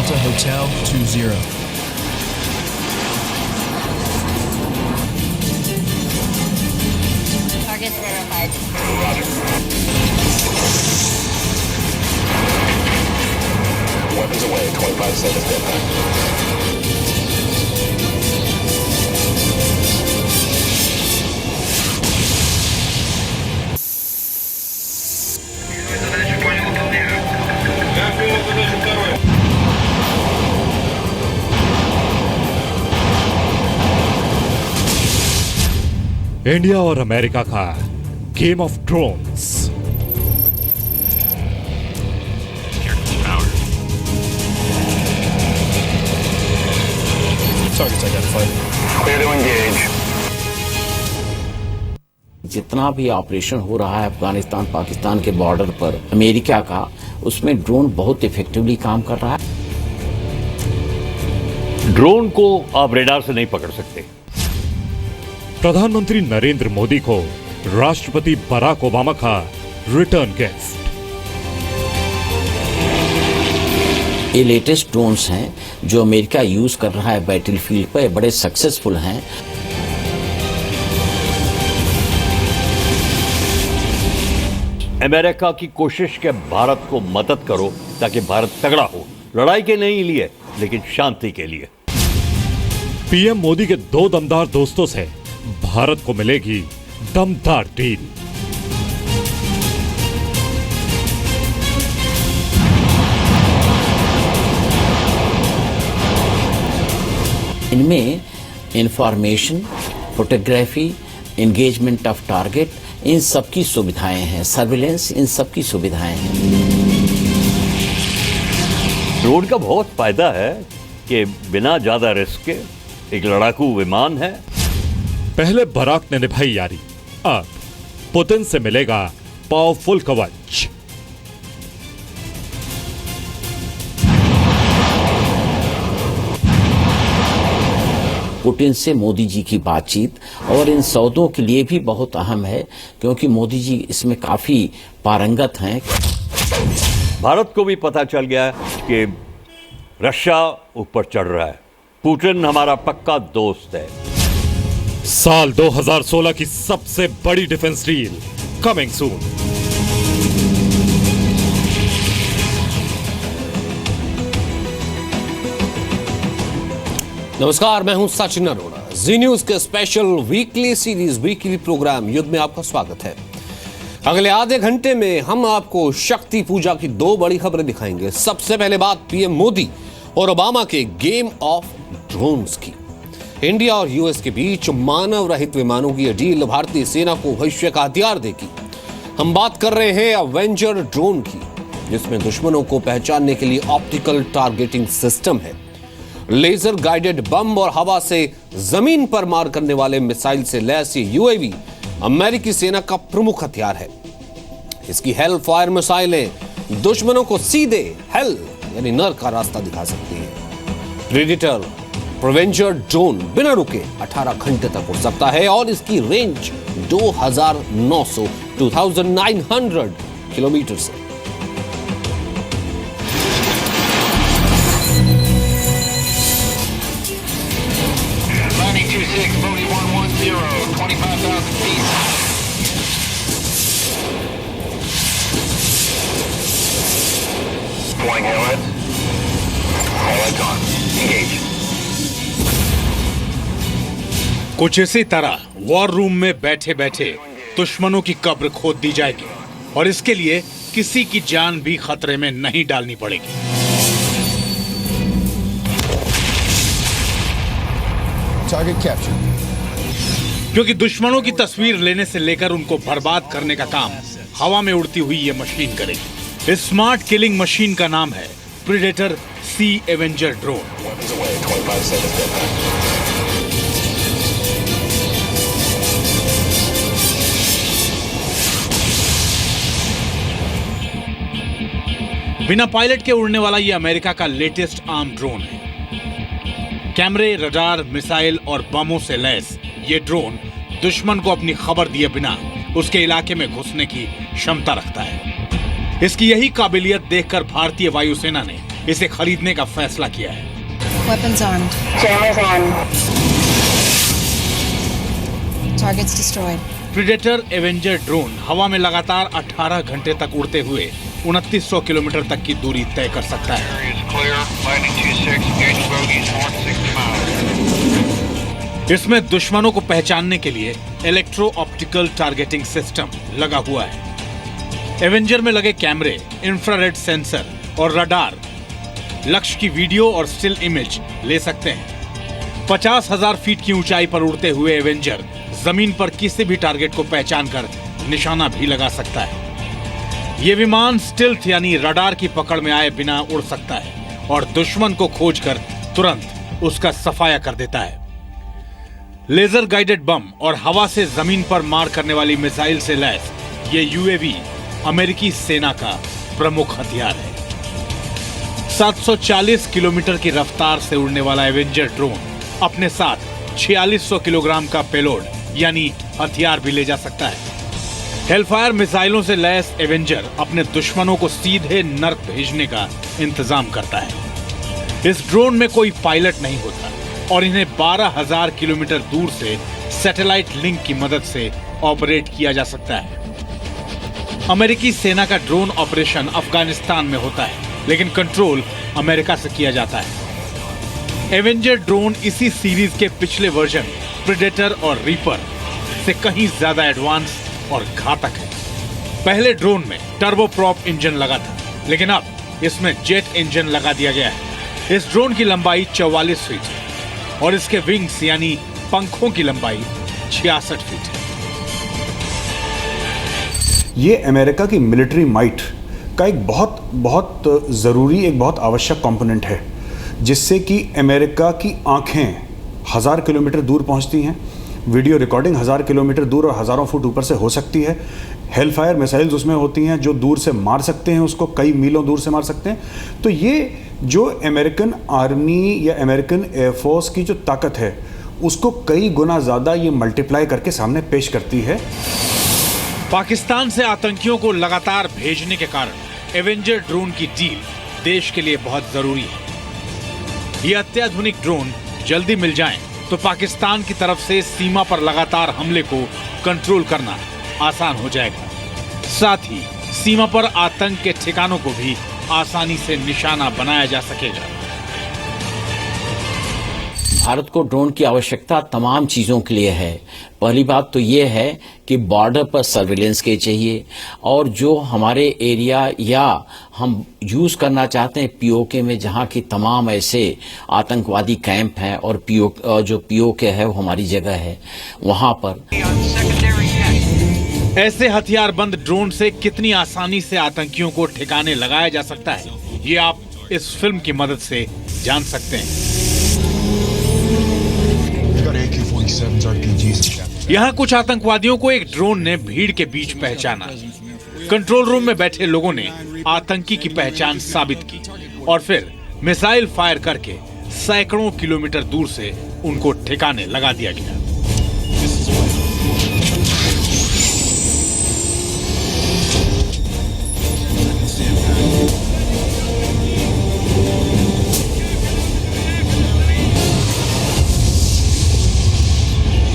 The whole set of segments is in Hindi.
Delta Hotel 20. Target verified. Weapons away, 25 seconds deadline. India और अमेरिका का game of drones. Targets identified. Clear to engage. जितना भी ऑपरेशन हो रहा है अफगानिस्तान पाकिस्तान के बॉर्डर पर अमेरिका का, उसमें ड्रोन बहुत इफेक्टिवली काम कर रहा है। ड्रोन को आप रेडार से नहीं पकड़ सकते। प्रधानमंत्री नरेंद्र मोदी को राष्ट्रपति बराक ओबामा का रिटर्न गिफ्ट। ये लेटेस्ट ड्रोन्स हैं जो अमेरिका यूज कर रहा है बैटलफील्ड पर, बड़े सक्सेसफुल हैं। अमेरिका की कोशिश के भारत को मदद करो ताकि भारत तगड़ा हो, लड़ाई के नहीं लिए लेकिन शांति के लिए। पीएम मोदी के दो दमदार दोस्तों से भारत को मिलेगी दमदार डील। इनमें information, photography, engagement of target, इन सब की सुविधाएं हैं, सर्विलेंस, इन सब की सुविधाएं हैं। ड्रोन का बहुत फायदा है कि बिना ज्यादा रिस्क के एक लड़ाकू विमान है। पहले बराक ने निभाई यारी, अब पुतिन से मिलेगा पावरफुल कवच। पुतिन से मोदी जी की बातचीत और इन सौदों के लिए भी बहुत अहम है, क्योंकि मोदी जी इसमें काफी पारंगत हैं। भारत को भी पता चल गया है कि रशिया ऊपर चढ़ रहा है। पुतिन हमारा पक्का दोस्त है। साल 2016 की सबसे बड़ी डिफेंस डील कमिंग सून। नमस्कार, मैं हूं सचिन अरोड़ा। जी न्यूज के special weekly series weekly program युद्ध में आपका स्वागत है। अगले आधे घंटे में हम आपको शक्ति पूजा की दो बड़ी खबरें दिखाएंगे। सबसे पहले बात पीएम मोदी और ओबामा के गेम ऑफ ड्रोन्स की। इंडिया और यूएस के बीच मानव रहित विमानों की डील भारतीय सेना को भविष्य का हथियार देगी। हम बात कर रहे हैं अवेंजर ड्रोन की, जिसमें दुश्मनों को पहचानने के लिए ऑप्टिकल टारगेटिंग सिस्टम है। लेजर गाइडेड बम और हवा से जमीन पर मार करने वाले मिसाइल से लैस ये यूएवी अमेरिकी सेना का प्रमुख हथियार है। इसकी हेल फायर मिसाइलें दुश्मनों को सीधे हेल यानी नर का रास्ता दिखा सकती है। प्रेडेटर अवेंजर ड्रोन बिना रुके 18 घंटे तक उड़ सकता है और इसकी रेंज 2900 किलोमीटर से। Deploying helmet. Helmet on. Engage. कुछ इसी तरह वॉर रूम में बैठे बैठे दुश्मनों की कब्र खोद दी जाएगी और इसके लिए किसी की जान भी खतरे में नहीं डालनी पड़ेगी। Target captured. क्योंकि दुश्मनों की तस्वीर लेने से लेकर उनको बर्बाद करने का काम हवा में उड़ती हुई ये मशीन करेगी। इस स्मार्ट किलिंग मशीन का नाम है Predator C Avenger drone. Weapons away. 25 seconds deadline. बिना पायलट के उड़ने वाला ये अमेरिका का लेटेस्ट आर्म ड्रोन है। कैमरे, रडार, मिसाइल और बमों से लैस ये ड्रोन दुश्मन को अपनी खबर दिए बिना उसके इलाके में घुसने की क्षमता रखता है। इसकी यही काबिलियत देखकर भारतीय वायुसेना ने इसे खरीदने का फैसला किया है। Weapons armed. Jammers on. Targets destroyed. Predator Avenger drone हवा में लगातार 18 घंटे तक उड़ते हुए 2900 किलोमीटर तक की दूरी तय कर सकता है। इसमें दुश्मनों को पहचानने के लिए इलेक्ट्रो ऑप्टिकल टारगेटिंग सिस्टम लगा हुआ है। एवेंजर में लगे कैमरे, इंफ्रारेड सेंसर और रडार लक्ष्य की वीडियो और स्टिल इमेज ले सकते हैं। 50,000 फीट की ऊंचाई पर उड़ते हुए एवेंजर जमीन पर किसी भी टारगेट को पहचान कर निशाना भी लगा सकता है। यह विमान स्टिल्थ यानी रडार की पकड़ में आए बिना उड़ सकता है और दुश्मन को खोजकर तुरंत उसका सफाया कर देता है। लेजर गाइडेड बम और हवा से जमीन पर मार करने वाली मिसाइल से लैस ये यूएवी अमेरिकी सेना का प्रमुख हथियार है। 740 किलोमीटर की रफ्तार से उड़ने वाला एवेंजर ड्रोन अपने साथ 4600 किलोग्राम का पेलोड यानी हथियार भी ले जा सकता है। हेलफायर मिसाइलों से लैस एवेंजर अपने दुश्मनों को सीधे नर्क भेजने का इंतजाम करता है। इस ड्रोन में कोई पायलट नहीं होता और इन्हें 12,000 किलोमीटर दूर से सैटेलाइट लिंक की मदद से ऑपरेट किया जा सकता है। अमेरिकी सेना का ड्रोन ऑपरेशन अफगानिस्तान में होता है, लेकिन कंट्रोल अमेरिका से किया जाता है। एवेंजर ड्रोन इसी सीरीज के पिछले वर्जन प्रीडेटर और रीपर से कहीं ज्यादा एडवांस और घातक है। पहले ड्रोन में टर्बोप्रॉप इंजन लगा था, लेकिन अब इसमें जेट इंजन लगा दिया गया है। इस ड्रोन की लंबाई 44 फीट है और इसके विंग्स यानी पंखों की लंबाई 66 फीट है। ये अमेरिका की मिलिट्री माइट का एक बहुत ज़रूरी, एक बहुत आवश्यक कंपोनेंट है, जिससे कि अमेरिका की आंखें 1000 किलोमीटर दूर पहुंचती हैं। वीडियो रिकॉर्डिंग 1000 किलोमीटर दूर और हज़ारों फुट ऊपर से हो सकती है। हेलफायर मिसाइल्स उसमें होती हैं जो दूर से मार सकते हैं, उसको कई मीलों दूर से मार सकते हैं। तो ये जो अमेरिकन आर्मी या अमेरिकन एयरफोर्स की जो ताकत है, उसको कई गुना ज़्यादा ये मल्टीप्लाई करके सामने पेश करती है। पाकिस्तान से आतंकियों को लगातार भेजने के कारण एवेंजर ड्रोन की डील देश के लिए बहुत जरूरी है। ये अत्याधुनिक ड्रोन जल्दी मिल जाएं तो पाकिस्तान की तरफ से सीमा पर लगातार हमले को कंट्रोल करना आसान हो जाएगा। साथ ही सीमा पर आतंक के ठिकानों को भी आसानी से निशाना बनाया जा सकेगा। भारत को ड्रोन की आवश्यकता तमाम चीज़ों के लिए है। पहली बात तो ये है कि बॉर्डर पर सर्विलेंस के चाहिए, और जो हमारे एरिया या हम यूज़ करना चाहते हैं पीओके में, जहाँ की तमाम ऐसे आतंकवादी कैंप हैं और जो पीओके है वो हमारी जगह है, वहाँ पर ऐसे हथियारबंद ड्रोन से कितनी आसानी से आतंकियों को ठिकाने लगाया जा सकता है, ये आप इस फिल्म की मदद से जान सकते हैं। यहाँ कुछ आतंकवादियों को एक ड्रोन ने भीड़ के बीच पहचाना। कंट्रोल रूम में बैठे लोगों ने आतंकी की पहचान साबित की और फिर मिसाइल फायर करके सैकड़ों किलोमीटर दूर से उनको ठिकाने लगा दिया गया।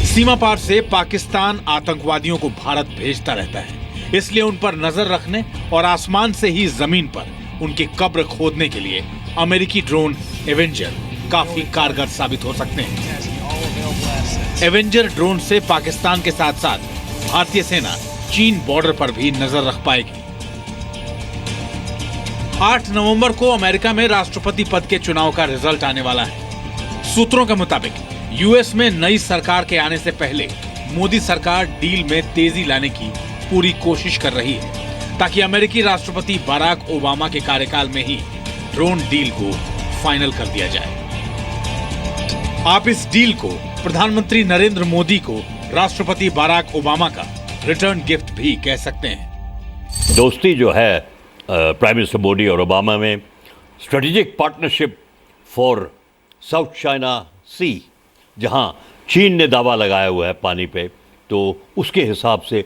सीमा पार से पाकिस्तान आतंकवादियों को भारत भेजता रहता है, इसलिए उन पर नजर रखने और आसमान से ही जमीन पर उनकी कब्र खोदने के लिए अमेरिकी ड्रोन एवेंजर काफी कारगर साबित हो सकते हैं। एवेंजर ड्रोन से पाकिस्तान के साथ साथ भारतीय सेना चीन बॉर्डर पर भी नजर रख पाएगी। 8 नवंबर को अमेरिका में राष्ट्रपति पद के चुनाव का रिजल्ट आने वाला है। सूत्रों के मुताबिक यूएस में नई सरकार के आने से पहले मोदी सरकार डील में तेजी लाने की पूरी कोशिश कर रही है, ताकि अमेरिकी राष्ट्रपति बराक ओबामा के कार्यकाल में ही ड्रोन डील को फाइनल कर दिया जाए। आप इस डील को प्रधानमंत्री नरेंद्र मोदी को राष्ट्रपति बराक ओबामा का रिटर्न गिफ्ट भी कह सकते हैं। दोस्ती जो है प्राइम मिनिस्टर मोदी और ओबामा में, strategic partnership for South China Sea, जहां चीन ने दावा लगाया हुआ है पानी पे, तो उसके हिसाब से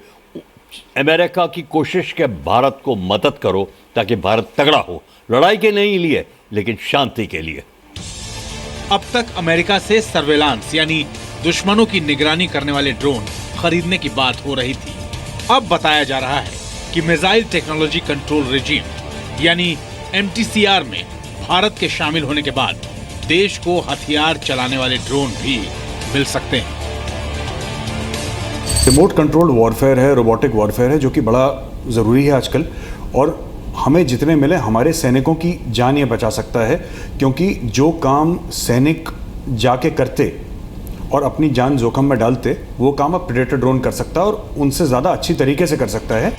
अमेरिका की कोशिश के भारत को मदद करो ताकि भारत तगड़ा हो, लड़ाई के नहीं लिए लेकिन शांति के लिए। अब तक अमेरिका से सर्वेलांस यानी दुश्मनों की निगरानी करने वाले ड्रोन खरीदने की बात हो रही थी। अब बताया जा रहा है कि मिसाइल टेक्नोलॉजी कंट्रोल रेजिम यानी MTCR में भारत के शामिल होने के बाद देश को हथियार चलाने वाले ड्रोन भी मिल सकते हैं। रिमोट कंट्रोल्ड वॉरफेयर है, रोबोटिक वॉरफेयर है, जो कि बड़ा ज़रूरी है आजकल, और हमें जितने मिले हमारे सैनिकों की जान ये बचा सकता है, क्योंकि जो काम सैनिक जाके करते और अपनी जान जोखिम में डालते, वो काम अब प्रेडेटर ड्रोन कर सकता है और उनसे ज़्यादा अच्छी तरीके से कर सकता है।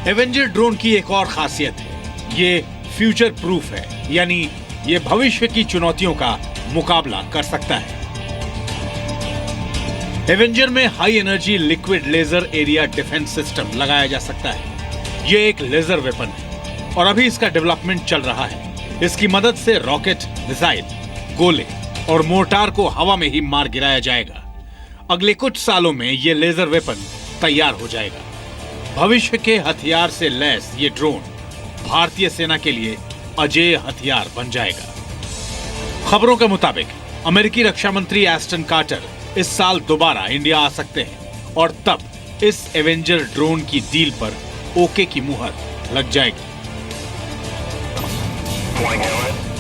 एवेंजर ड्रोन की एक और खासियत है, ये फ्यूचर प्रूफ है, यानी ये भविष्य की चुनौतियों का मुकाबला कर सकता है। एवेंजर में high energy liquid laser area defence system लगाया जा सकता है। ये एक लेजर वेपन है और अभी इसका डेवलपमेंट चल रहा है। इसकी मदद से रॉकेट, मिसाइल, गोले और मोर्टार को हवा में ही मार गिराया जाएगा। अगले कुछ सालों में ये लेजर वेपन तैयार हो जाएगा। भविष्य के हथियार से लैस ये ड्रोन भारतीय सेना के लिए अजेय हथियार बन जाएगा। खबरों के मुताबिक अमेरिकी रक्षा मंत्री एस्टन कार्टर इस साल दोबारा इंडिया आ सकते हैं और तब इस एवेंजर ड्रोन की डील पर ओके की मुहर लग जाएगी।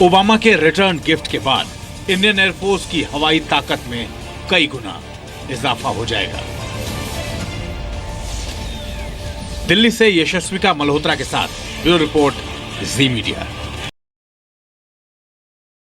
ओबामा के रिटर्न गिफ्ट के बाद इंडियन एयरफोर्स की हवाई ताकत में कई गुना इजाफा हो जाएगा। दिल्ली से यशस्विका मल्होत्रा के साथ ब्यूरो रिपोर्ट, जी मीडिया।